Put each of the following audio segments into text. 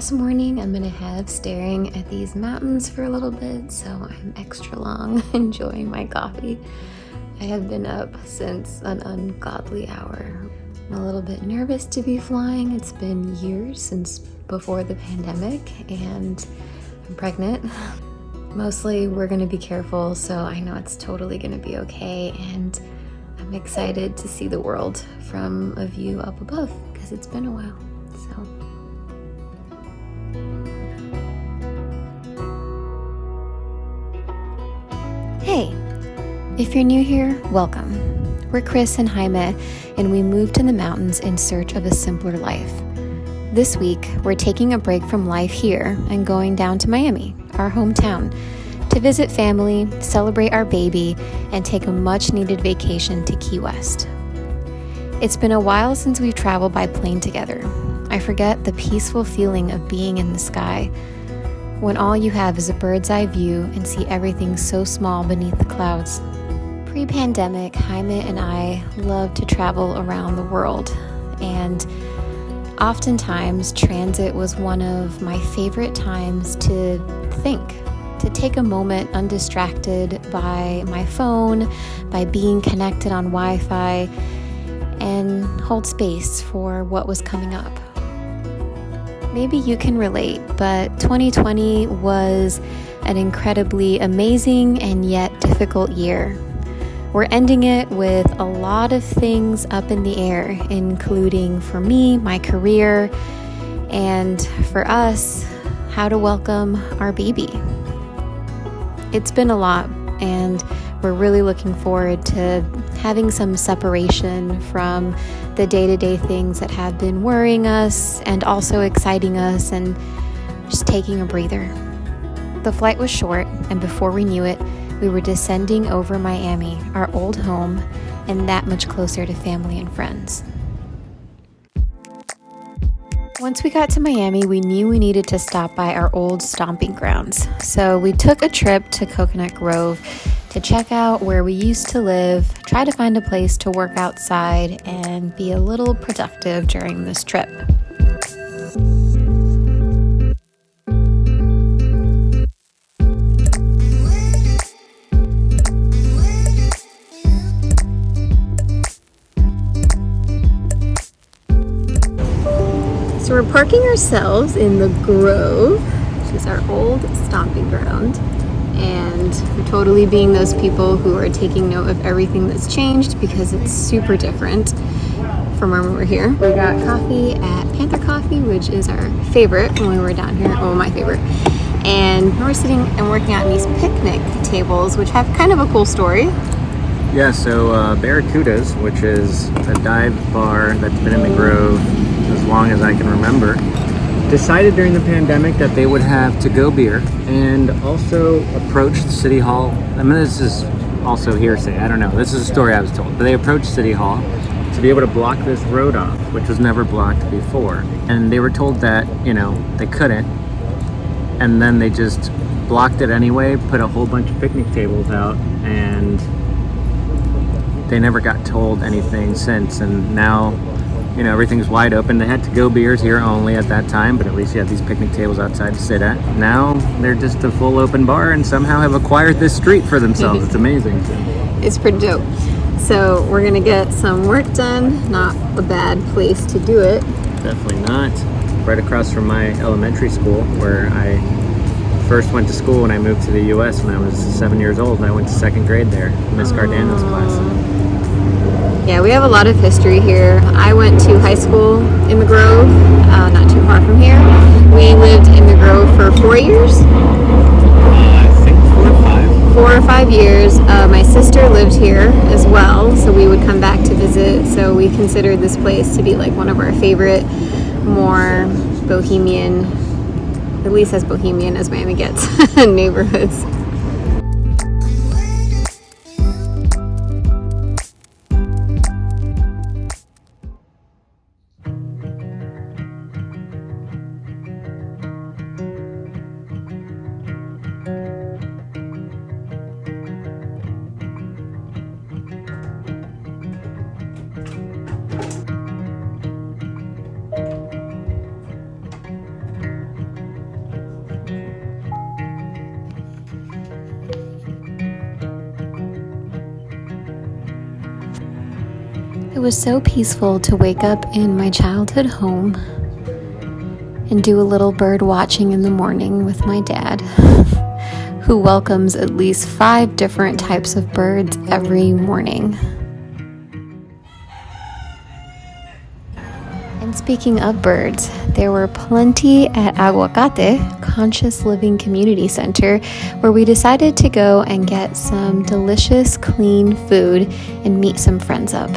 This morning I'm gonna have staring at these mountains for a little bit, so I'm extra long enjoying my coffee. I have been up since an ungodly hour. I'm a little bit nervous to be flying. It's been years since before the pandemic, and I'm pregnant. Mostly we're gonna be careful, so I know it's totally gonna be okay, and I'm excited to see the world from a view up above because it's been a while. Hey, if you're new here, welcome. We're Chris and Jaime, and we moved to the mountains in search of a simpler life. This week, we're taking a break from life here and going down to Miami, our hometown, to visit family, celebrate our baby, and take a much-needed vacation to Key West. It's been a while since we've traveled by plane together. I forget the peaceful feeling of being in the sky, when all you have is a bird's eye view and see everything so small beneath the clouds. Pre-pandemic, Jaime and I loved to travel around the world, and oftentimes transit was one of my favorite times to think, to take a moment undistracted by my phone, by being connected on Wi-Fi, and hold space for what was coming up. Maybe you can relate, but 2020 was an incredibly amazing and yet difficult year. We're ending it with a lot of things up in the air, including for me, my career, and for us, how to welcome our baby. It's been a lot, and we're really looking forward to having some separation from the day-to-day things that have been worrying us and also exciting us, and just taking a breather. The flight was short, and before we knew it, we were descending over Miami, our old home, and that much closer to family and friends. Once we got to Miami, we knew we needed to stop by our old stomping grounds. So we took a trip to Coconut Grove to check out where we used to live, try to find a place to work outside, and be a little productive during this trip. So we're parking ourselves in the Grove, which is our old stomping ground, and we're totally being those people who are taking note of everything that's changed because it's super different from when we were here. We got coffee at Panther Coffee, which is our favorite when we were down here, well, my favorite. And we're sitting and working out these picnic tables, which have kind of a cool story. Yeah, so Barracuda's, which is a dive bar that's been in the Grove as long as I can remember, decided during the pandemic that they would have to-go beer, and also approached City Hall. I mean, this is also hearsay, I don't know. This is a story I was told. But they approached City Hall to be able to block this road off, which was never blocked before. And they were told that, they couldn't. And then they just blocked it anyway, put a whole bunch of picnic tables out, and they never got told anything since. And now, everything's wide open. They had to-go beers here only at that time, but at least you have these picnic tables outside to sit at. Now they're just a full open bar and somehow have acquired this street for themselves. It's amazing. It's pretty dope. So we're gonna get some work done. Not a bad place to do it. Definitely not. Right across from my elementary school, where I first went to school when I moved to the U.S. when I was 7 years old. I went to second grade there, Miss Cardano's class. Yeah, we have a lot of history here. I went to high school in the Grove, not too far from here. We lived in the Grove for 4 years. I think 4 or 5. 4 or 5 years. My sister lived here as well, so we would come back to visit. So we considered this place to be like one of our favorite, more bohemian, at least as bohemian as Miami gets, neighborhoods. was so peaceful to wake up in my childhood home and do a little bird watching in the morning with my dad, who welcomes at least 5 different types of birds every morning. And speaking of birds, there were plenty at Aguacate, Conscious Living Community Center, where we decided to go and get some delicious, clean food and meet some friends up.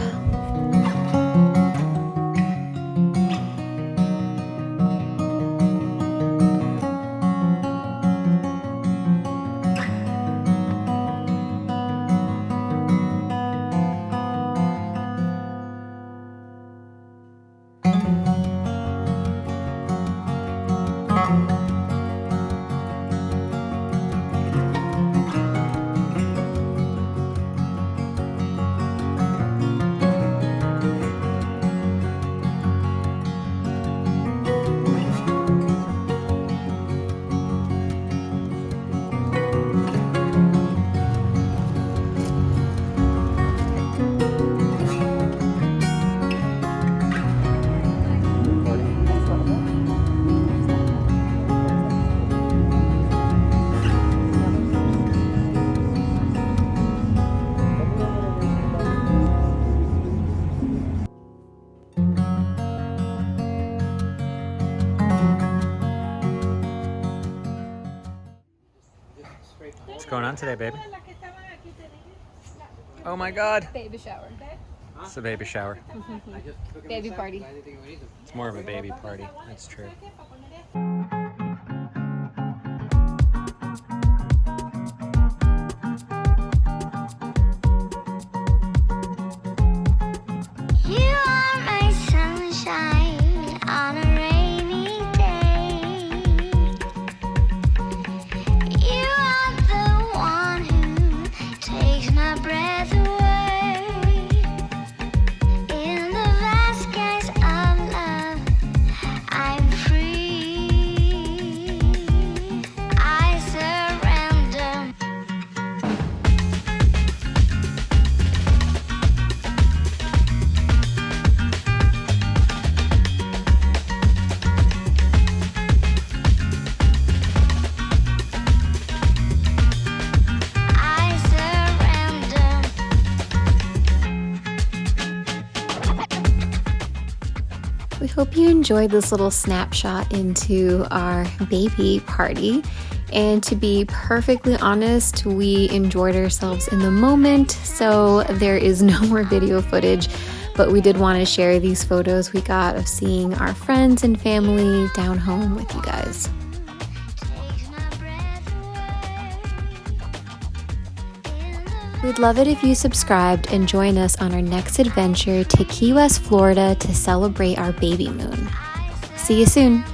What's going on today, baby? Oh my God! Baby shower. It's a baby shower. Baby party. It's more of a baby party. That's true. You are my sunshine on a rainy day. You are the one who takes my breath away. In the vast skies of love, I'm free. I surrender. I surrender. We hope you enjoyed this little snapshot into our baby party. And to be perfectly honest, we enjoyed ourselves in the moment, so there is no more video footage. But we did want to share these photos we got of seeing our friends and family down home with you guys. Takes my breath away. In the We'd love it if you subscribed and join us on our next adventure to Key West, Florida to celebrate our baby moon. See you soon.